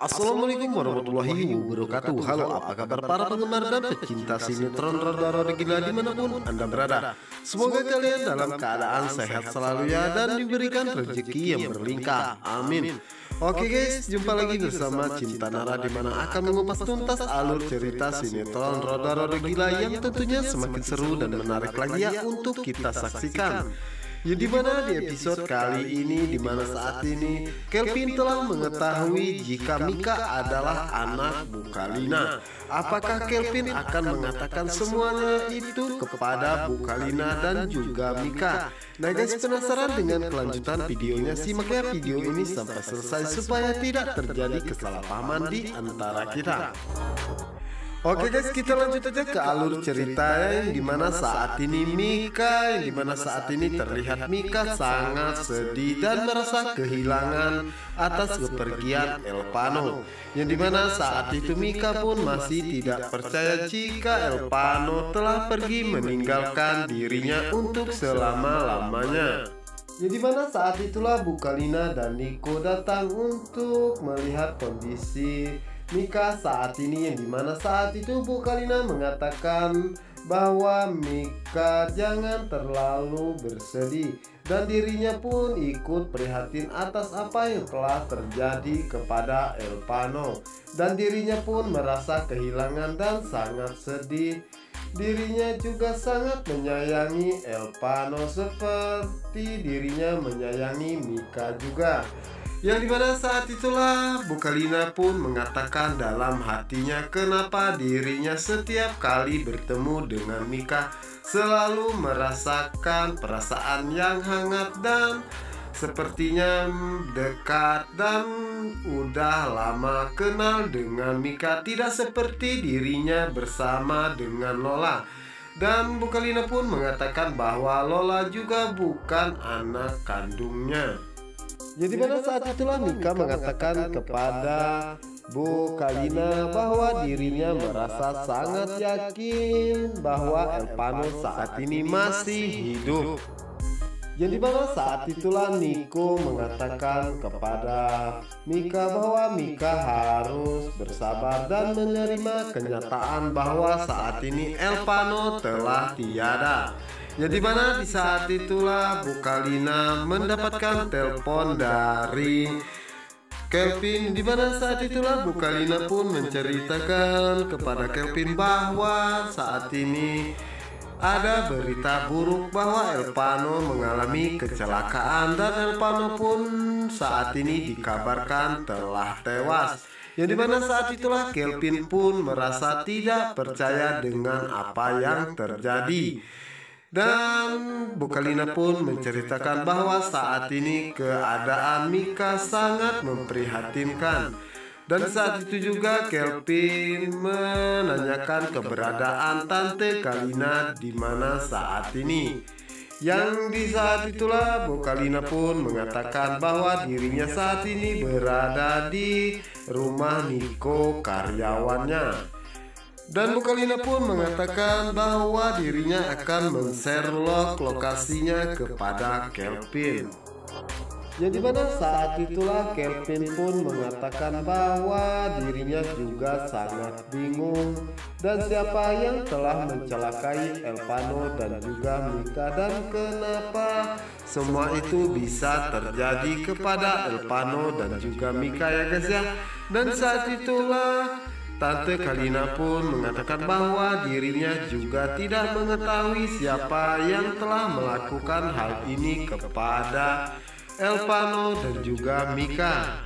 Assalamualaikum warahmatullahi wabarakatuh. Halo, apa kabar para penggemar dan pecinta sinetron Rodaro Gila dimanapun Anda berada. Semoga kalian dalam keadaan sehat selalu ya dan diberikan rezeki yang berlimpah. Amin. Oke guys, jumpa lagi bersama Cinta Nara di mana akan mengupas tuntas alur cerita sinetron Rodaro Gila yang tentunya semakin seru dan menarik lagi ya untuk kita saksikan. Ya dimana di episode kali ini, dimana saat ini Kelvin telah mengetahui jika Mika adalah anak Bu Kalina. Apakah Kelvin akan mengatakan semuanya itu kepada Bu Kalina dan juga Mika? Nah guys, penasaran dengan kelanjutan videonya? Simak ya video ini sampai selesai supaya tidak terjadi kesalahpahaman di antara kita. Oke guys, kita lanjut aja ke alur cerita yang dimana saat ini terlihat Mika sangat sedih dan merasa kehilangan atas kepergian Elpano. Yang dimana saat itu Mika pun masih tidak percaya jika Elpano telah pergi meninggalkan dirinya untuk selama-lamanya. Ya dimana saat itulah Bu Kalina dan Niko datang untuk melihat kondisi Mika saat ini, yang dimana saat itu Bu Kalina mengatakan bahwa Mika jangan terlalu bersedih dan dirinya pun ikut prihatin atas apa yang telah terjadi kepada Elpano, dan dirinya pun merasa kehilangan dan sangat sedih. Dirinya juga sangat menyayangi Elpano seperti dirinya menyayangi Mika juga. Yang dimana saat itulah Bu Kalina pun mengatakan dalam hatinya kenapa dirinya setiap kali bertemu dengan Mika selalu merasakan perasaan yang hangat dan sepertinya dekat dan udah lama kenal dengan Mika, tidak seperti dirinya bersama dengan Lola. Dan Bu Kalina pun mengatakan bahwa Lola juga bukan anak kandungnya. Jadi pada saat itulah Mika mengatakan kepada Bu Kalina bahwa dirinya merasa sangat yakin bahwa Elpano saat ini masih hidup. Jadi pada saat itulah Niko mengatakan kepada Mika bahwa Mika harus bersabar dan menerima kenyataan bahwa saat ini Elpano telah tiada. Jadi mana di saat itulah Bu Kalina mendapatkan telepon dari Kelvin, di mana saat itulah Bu Kalina pun menceritakan kepada Kelvin bahwa saat ini ada berita buruk bahwa Elpano mengalami kecelakaan dan Elpano pun saat ini dikabarkan telah tewas. Yang dimana saat itulah Kelvin pun merasa tidak percaya dengan apa yang terjadi. Dan Bu Kalina pun menceritakan bahwa saat ini keadaan Mika sangat memprihatinkan. Dan saat itu juga Kelvin menanyakan keberadaan Tante Kalina di mana saat ini. Yang di saat itulah Bu Kalina pun mengatakan bahwa dirinya saat ini berada di rumah Niko karyawannya. Dan Bu Kalina pun mengatakan bahwa dirinya akan men-Sherlock lokasinya kepada Kelvin. Jadi pada saat itulah Kelvin pun mengatakan bahwa dirinya juga sangat bingung dan siapa yang telah mencelakai Elpano dan juga Mika dan kenapa semua itu bisa terjadi kepada Elpano dan juga Mika ya guys ya. Dan saat itulah Tante Kalina pun mengatakan bahwa dirinya juga tidak mengetahui siapa yang telah melakukan hal ini kepada Elpano dan juga Mika.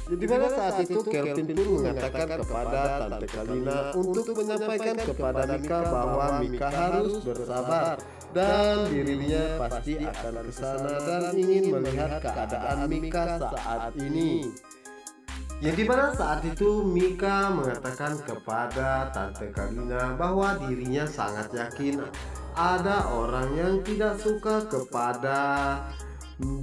Jadi pada saat itu Kelvin pun mengatakan kepada Tante Kalina untuk menyampaikan kepada Mika bahwa Mika harus bersabar dan dirinya pasti akan ke sana dan ingin melihat keadaan Mika saat ini. Yang dimana saat itu Mika mengatakan kepada Tante Kalina bahwa dirinya sangat yakin ada orang yang tidak suka kepada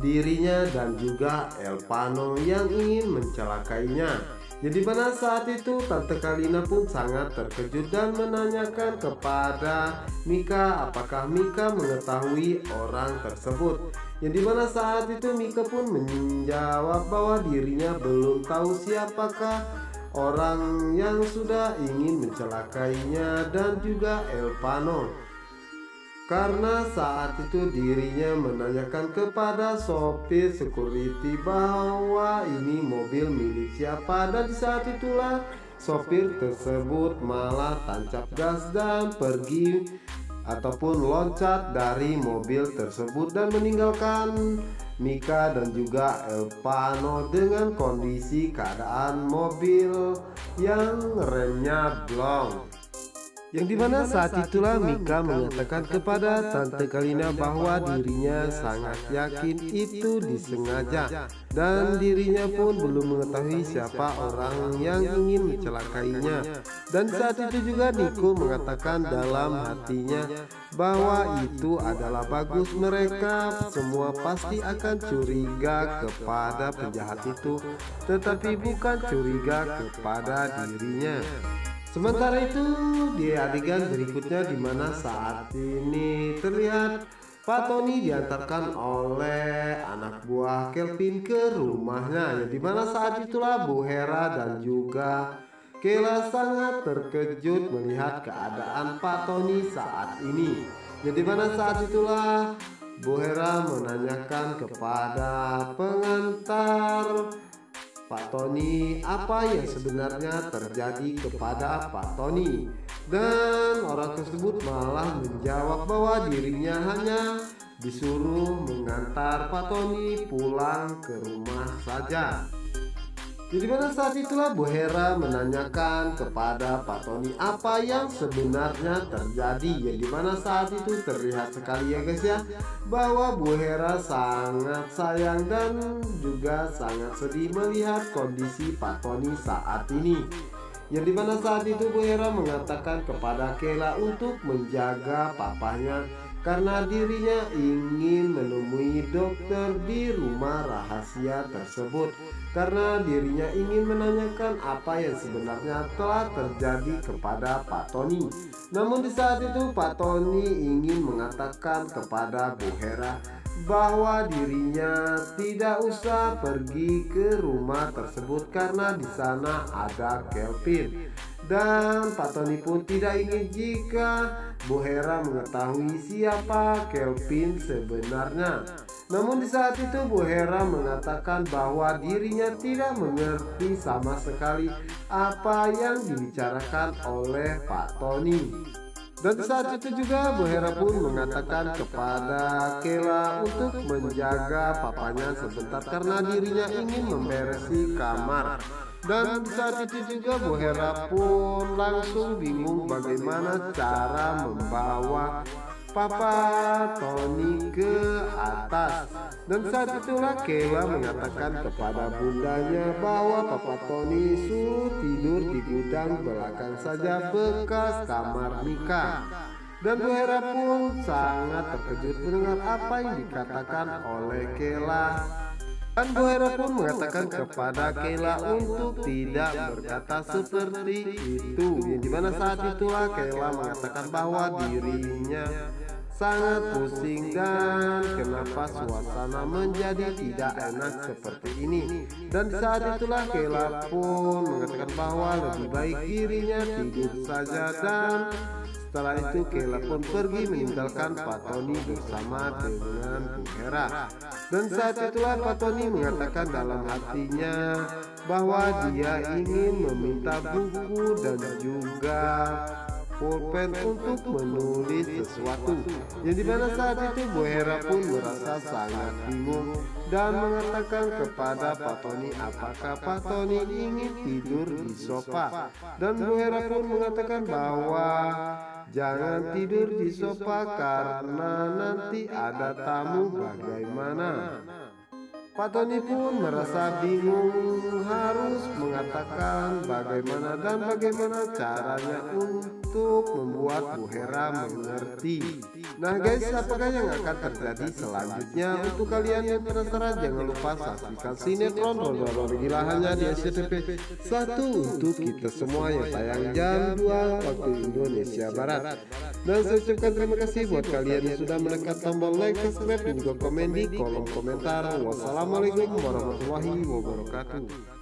dirinya dan juga Elpano yang ingin mencelakainya. Jadi pada saat itu Tante Kalina pun sangat terkejut dan menanyakan kepada Mika apakah Mika mengetahui orang tersebut. Yang dimana saat itu Mika pun menjawab bahwa dirinya belum tahu siapakah orang yang sudah ingin mencelakainya dan juga Elpano. Karena saat itu dirinya menanyakan kepada sopir security bahwa ini mobil milik siapa, dan di saat itulah sopir tersebut malah tancap gas dan pergi ataupun loncat dari mobil tersebut dan meninggalkan Mika dan juga Elpano dengan kondisi keadaan mobil yang remnya blong. Yang dimana saat itulah Mika mengatakan kepada Tante Kalina bahwa dirinya sangat yakin itu disengaja dan dirinya pun belum mengetahui siapa orang yang ingin mencelakainya. Dan saat itu juga Niko mengatakan dalam hatinya bahwa itu adalah bagus, mereka semua pasti akan curiga kepada penjahat itu, tetapi bukan curiga kepada dirinya. Sementara itu di adegan berikutnya di mana saat ini terlihat Pak Tony diantarkan oleh anak buah Kelvin ke rumahnya, yang dimana saat itulah Bu Hera dan juga Kela sangat terkejut melihat keadaan Pak Tony saat ini. Yang dimana saat itulah Bu Hera menanyakan kepada pengantar Pak Tony apa yang sebenarnya terjadi kepada Pak Tony, dan orang tersebut malah menjawab bahwa dirinya hanya disuruh mengantar Pak Tony pulang ke rumah saja. Jadi pada saat itulah Bu Hera menanyakan kepada Pak Tony apa yang sebenarnya terjadi, yang dimana saat itu terlihat sekali ya guys ya, bahwa Bu Hera sangat sayang dan juga sangat sedih melihat kondisi Pak Tony saat ini. Yang dimana saat itu Bu Hera mengatakan kepada Kela untuk menjaga papanya karena dirinya ingin menemui dokter di rumah rahasia tersebut, karena dirinya ingin menanyakan apa yang sebenarnya telah terjadi kepada Pak Tony. Namun di saat itu Pak Tony ingin mengatakan kepada Bu Hera bahwa dirinya tidak usah pergi ke rumah tersebut karena di sana ada Kelvin. Dan Pak Tony pun tidak ingin jika Bu Hera mengetahui siapa Kelvin sebenarnya. Namun di saat itu Bu Hera mengatakan bahwa dirinya tidak mengerti sama sekali apa yang dibicarakan oleh Pak Tony. Dan saat itu juga Bu Hera pun mengatakan kepada Kela untuk menjaga papanya sebentar karena dirinya ingin memberesi kamar. Dan saat itu juga Bu Hera pun langsung bingung bagaimana cara membawa Papa Tony ke atas. Dan saat itulah Kela mengatakan kepada bundanya bahwa Papa Tony suruh tidur di gudang belakang saja bekas kamar Mika. Dan Bu Hera pun sangat terkejut mendengar apa yang dikatakan oleh Kela. Dan Bu Hera pun mengatakan kepada Kela untuk tidak berkata seperti itu, yang dimana saat itulah Kela mengatakan bahwa dirinya sangat pusing dan kenapa suasana menjadi tidak enak seperti ini. Dan saat itulah Kela pun mengatakan bahwa lebih baik dirinya tidur saja, dan setelah itu Kela pun pergi meninggalkan Pak Tony bersama dengan Bu Hera. Dan saat itulah Pak Tony mengatakan dalam hatinya bahwa dia ingin meminta buku dan juga pulpen untuk menulis sesuatu. Yang dimana saat itu Bu Hera pun merasa sangat bingung dan mengatakan kepada Pak Tony apakah Pak Tony ingin tidur di sofa. Dan Bu Hera pun mengatakan bahwa jangan tidur di sofa karena nanti ada tamu bagaimana. Pak Tony pun merasa bingung harus mengatakan bagaimana dan bagaimana caranya untuk membuat Bu Hera mengerti. Nah guys, apakah yang akan terjadi selanjutnya? Untuk kalian yang penasaran, jangan lupa saksikan sinetron Ronron Gila hanya di SCTV 1 untuk kita semua yang tayang jam 2 waktu Indonesia Barat. Dan saya ucapkan terima kasih buat kalian yang sudah menekan tombol like, subscribe, dan juga komen di kolom komentar. Wassalamualaikum warahmatullahi wabarakatuh.